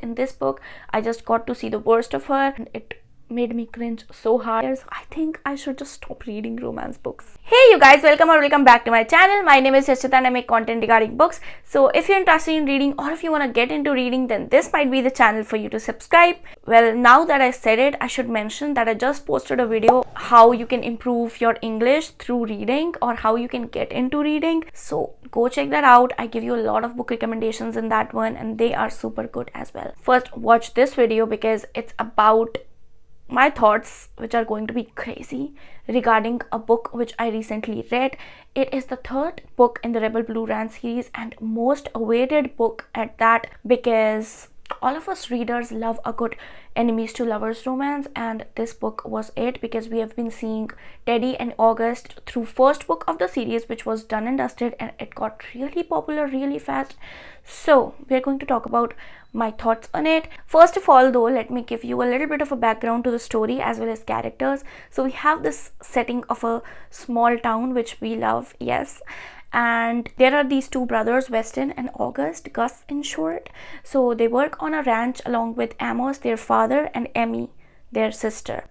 in this book I just got to see the worst of her, and it made me cringe so hard. I think I should just stop reading romance books. Hey you guys, welcome back to my channel. My name is Yashita and I make content regarding books. So if you're interested in reading or if you want to get into reading, then this might be the channel for you to subscribe. Well, now that I said it, I should mention that I just posted a video how you can improve your English through reading or how you can get into reading. So go check that out. I give you a lot of book recommendations in that one and they are super good as well. First, watch this video because it's about my thoughts, which are going to be crazy, regarding a book which I recently read. It is the third book in the Rebel Blue Ran series and most awaited book at that, because all of us readers love a good enemies to lovers romance, and this book was it, because we have been seeing Teddy and August through first book of the series, which was done and dusted, and it got really popular really fast. So we're going to talk about my thoughts on it. First of all though, let me give you a little bit of a background to the story as well as characters. So we have this setting of a small town which we love, yes, and there are these two brothers, Weston and August, Gus in short. So they work on a ranch along with Amos, their father, and Emmy, their sister.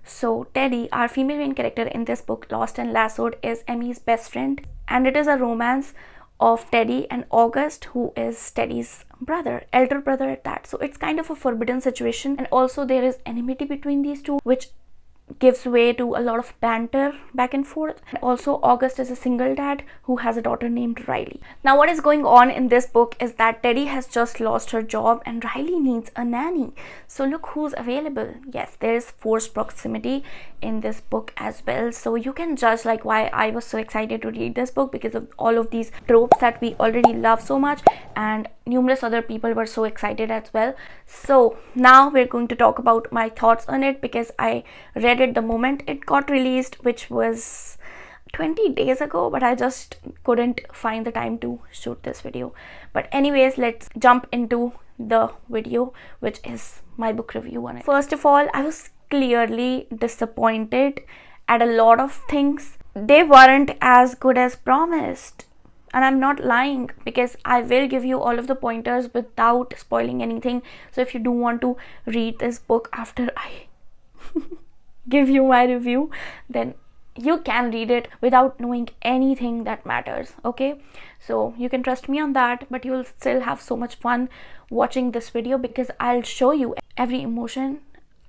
So Teddy, our female main character in this book, Lost and Lassoed, is Emmy's best friend, and it is a romance of Teddy and August, who is Teddy's brother, elder brother at that. So it's kind of a forbidden situation, and also there is enmity between these two, which gives way to a lot of banter back and forth. And also August is a single dad who has a daughter named Riley. Now what is going on in this book is that Teddy has just lost her job and Riley needs a nanny. So look who's available. Yes, there is forced proximity in this book as well. So you can judge like why I was so excited to read this book, because of all of these tropes that we already love so much, and numerous other people were so excited as well. So now we're going to talk about my thoughts on it, because I read it the moment it got released, which was 20 days ago, but I just couldn't find the time to shoot this video. But anyways, let's jump into the video, which is my book review on it. First of all, I was clearly disappointed at a lot of things. They weren't as good as promised. And I'm not lying, because I will give you all of the pointers without spoiling anything. So if you do want to read this book after I give you my review, then you can read it without knowing anything that matters, okay? So you can trust me on that, but you'll still have so much fun watching this video, because I'll show you every emotion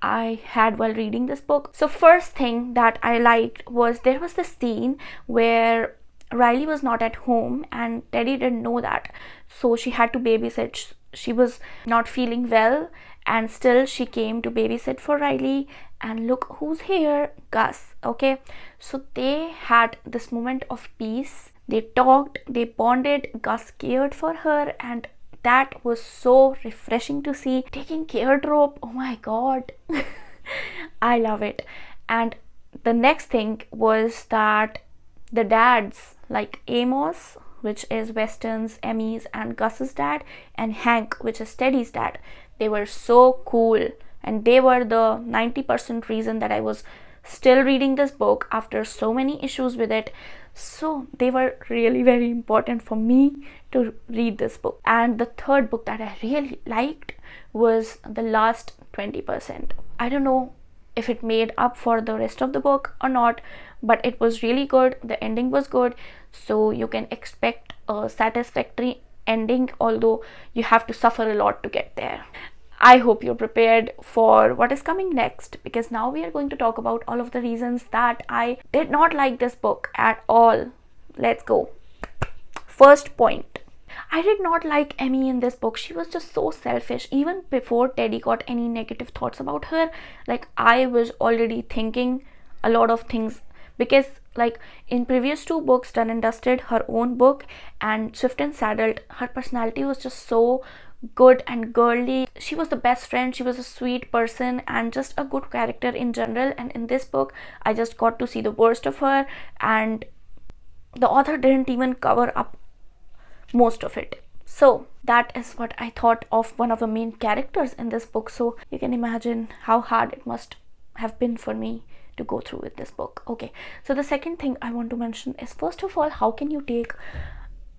I had while reading this book. So first thing that I liked was there was this scene where Riley was not at home and Teddy didn't know that, so she had to babysit. She was not feeling well and still she came to babysit for Riley, and look who's here, Gus, okay? So they had this moment of peace. They talked, they bonded, Gus cared for her, and that was so refreshing to see. Taking care trope, oh my god. I love it. And the next thing was that the dads, like Amos, which is Weston's, Emmy's, and Gus's dad, and Hank, which is Teddy's dad, they were so cool, and they were the 90% reason that I was still reading this book after so many issues with it. So they were really very important for me to read this book. And the third book that I really liked was the last 20%. I don't know if it made up for the rest of the book or not, but it was really good. The ending was good, so you can expect a satisfactory ending, although you have to suffer a lot to get there. I hope you're prepared for what is coming next, because now we are going to talk about all of the reasons that I did not like this book at all. Let's go. First point, I did not like Emmy in this book. She was just so selfish. Even before Teddy got any negative thoughts about her, like I was already thinking a lot of things, because like in previous two books, Done and Dusted, her own book, and Swift and Saddled, her personality was just so good and girly. She was the best friend, she was a sweet person, and just a good character in general. And in this book, I just got to see the worst of her, and the author didn't even cover up most of it. So that is what I thought of one of the main characters in this book. So you can imagine how hard it must have been for me to go through with this book. Okay, so the second thing I want to mention is, first of all, how can you take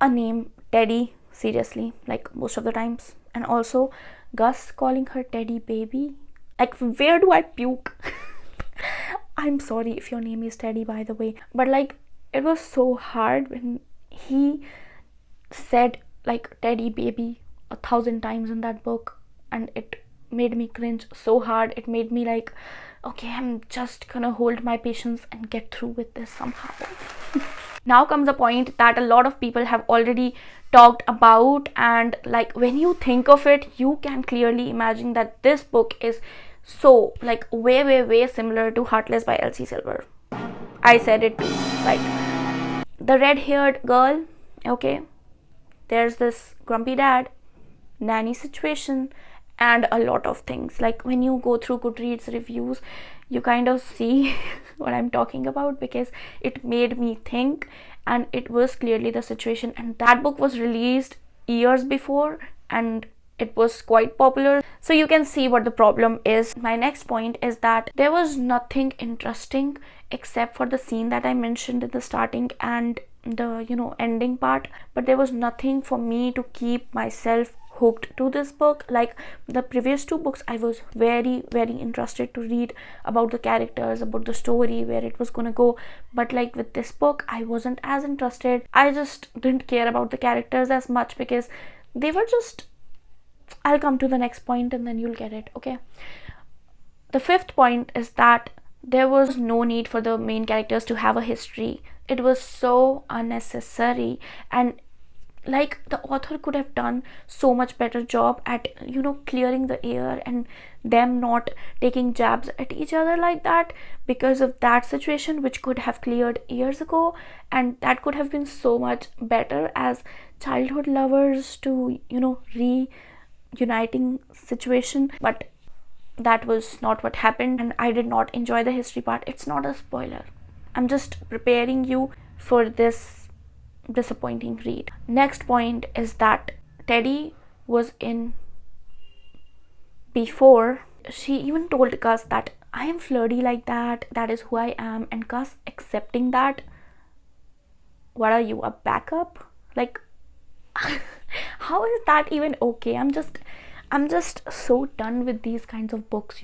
a name Teddy seriously, like most of the times? And also Gus calling her Teddy baby. Like, where do I puke? I'm sorry if your name is Teddy, by the way. But like, it was so hard when he said like Teddy baby 1,000 times in that book, and it made me cringe so hard. It made me like, okay, I'm just gonna hold my patience and get through with this somehow. Now comes a point that a lot of people have already talked about, and like, when you think of it, you can clearly imagine that this book is so like way similar to Heartless by Elsie Silver. I said it too. Like, the red-haired girl, okay, there's this grumpy dad, nanny situation, and a lot of things. Like, when you go through Goodreads reviews, you kind of see what I'm talking about, because it made me think, and it was clearly the situation. And that book was released years before, and it was quite popular, so you can see what the problem is. My next point is that there was nothing interesting except for the scene that I mentioned in the starting and the ending part, but there was nothing for me to keep myself hooked to this book. Like, the previous two books, I was very interested to read about the characters, about the story, where it was gonna go, but like with this book, I wasn't as interested. I just didn't care about the characters as much, because they were just, I'll come to the next point and then you'll get it, okay? The fifth point is that there was no need for the main characters to have a history. It was so unnecessary, and like, the author could have done so much better job at clearing the air and them not taking jabs at each other like that, because of that situation, which could have cleared years ago, and that could have been so much better as childhood lovers to reuniting situation. But that was not what happened, and I did not enjoy the history part. It's not a spoiler, I'm just preparing you for this disappointing read. Next point is that Teddy was in before. She even told Gus that I am flirty like that, that is who I am, and Gus accepting that. What are you, a backup? Like, how is that even okay? I'm just so done with these kinds of books,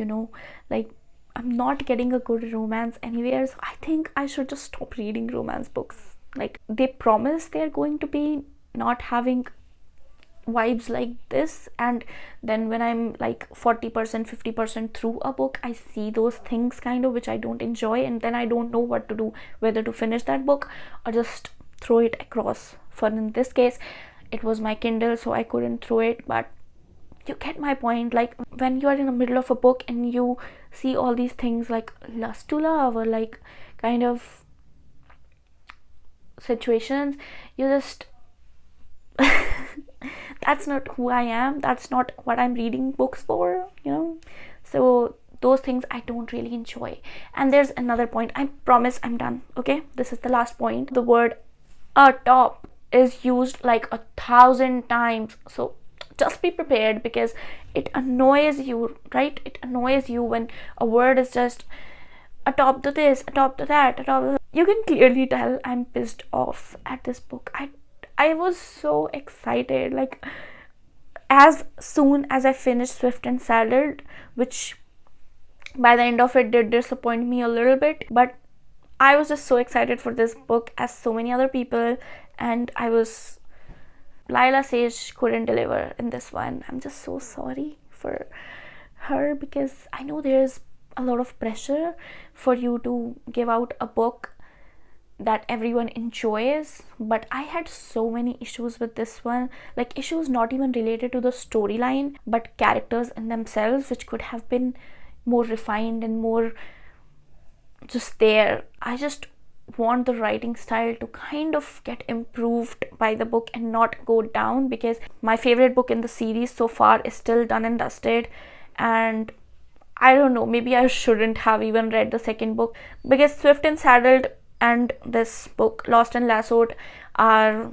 like, I'm not getting a good romance anywhere, so I think I should just stop reading romance books. Like, they promise they're going to be not having vibes like this, and then when I'm like 40% 50% through a book, I see those things kind of which I don't enjoy, and then I don't know what to do, whether to finish that book or just throw it across. For in this case, it was my Kindle, so I couldn't throw it, but you get my point. Like, when you are in the middle of a book and you see all these things like lust to love or like kind of situations, you just that's not who I am, that's not what I'm reading books for, so those things I don't really enjoy. And there's another point, I promise I'm done, okay? This is the last point. The word atop is used like 1,000 times, so just be prepared, because it annoys you, right? It annoys you when a word is just atop to this, atop to that, atop to that. You can clearly tell I'm pissed off at this book. I was so excited, like, as soon as I finished Swift and Saddled, which by the end of it did disappoint me a little bit, but I was just so excited for this book as so many other people, and Lyla Sage couldn't deliver in this one. I'm just so sorry for her, because I know there's a lot of pressure for you to give out a book that everyone enjoys, but I had so many issues with this one, like issues not even related to the storyline, but characters in themselves, which could have been more refined and more just there. I just want the writing style to kind of get improved by the book and not go down, because my favorite book in the series so far is still done and dusted, and I don't know, maybe I shouldn't have even read the second book, because Swift and Saddled and this book Lost and Lassoed are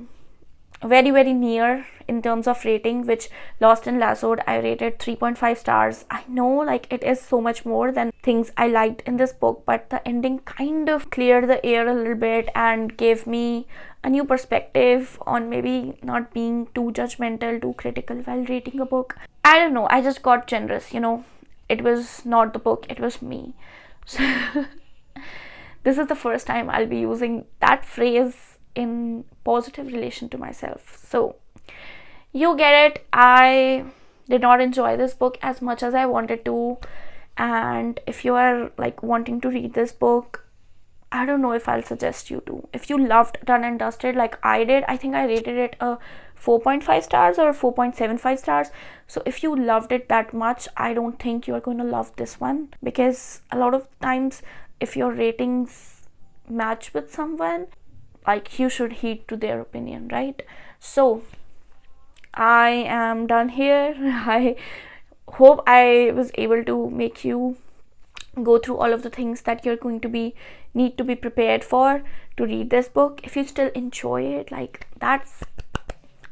very near in terms of rating, which Lost and Lassoed I rated 3.5 stars. I know, like, it is so much more than things I liked in this book, but the ending kind of cleared the air a little bit and gave me a new perspective on maybe not being too judgmental, too critical while rating a book. I don't know, I just got generous, you know. It was not the book, it was me. So this is the first time I'll be using that phrase in positive relation to myself. So you get it. I did not enjoy this book as much as I wanted to, and if you are like wanting to read this book, I don't know if I'll suggest you to. If you loved Done and Dusted like I did, I think I rated it a 4.5 stars or 4.75 stars. So if you loved it that much, I don't think you're going to love this one, because a lot of times if your ratings match with someone, like, you should heed to their opinion, right? So I am done here. I hope I was able to make you go through all of the things that you're going to need to be prepared for to read this book. If you still enjoy it, like, that's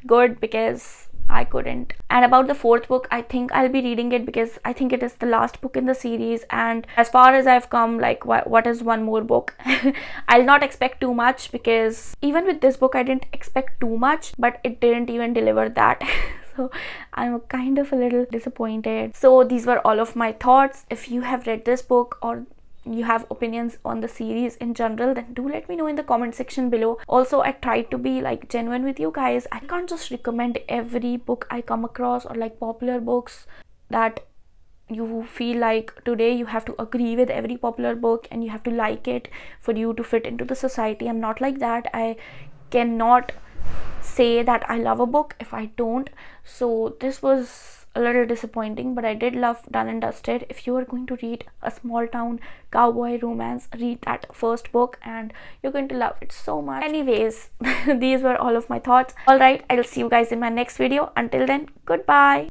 good, because I couldn't. And about the fourth book, I think I'll be reading it because I think it is the last book in the series, and as far as I've come, like, what is one more book? I'll not expect too much, because even with this book I didn't expect too much, but it didn't even deliver that. So I'm kind of a little disappointed. So these were all of my thoughts. If you have read this book or you have opinions on the series in general, then do let me know in the comment section below. Also, I try to be like genuine with you guys. I can't just recommend every book I come across, or like popular books that you feel like today you have to agree with every popular book and you have to like it for you to fit into the society. I'm not like that. I cannot say that I love a book if I don't. So this was a little disappointing, but I did love Done and Dusted. If you are going to read a small town cowboy romance, read that first book and you're going to love it so much. Anyways, these were all of my thoughts. All right, I'll see you guys in my next video. Until then, goodbye.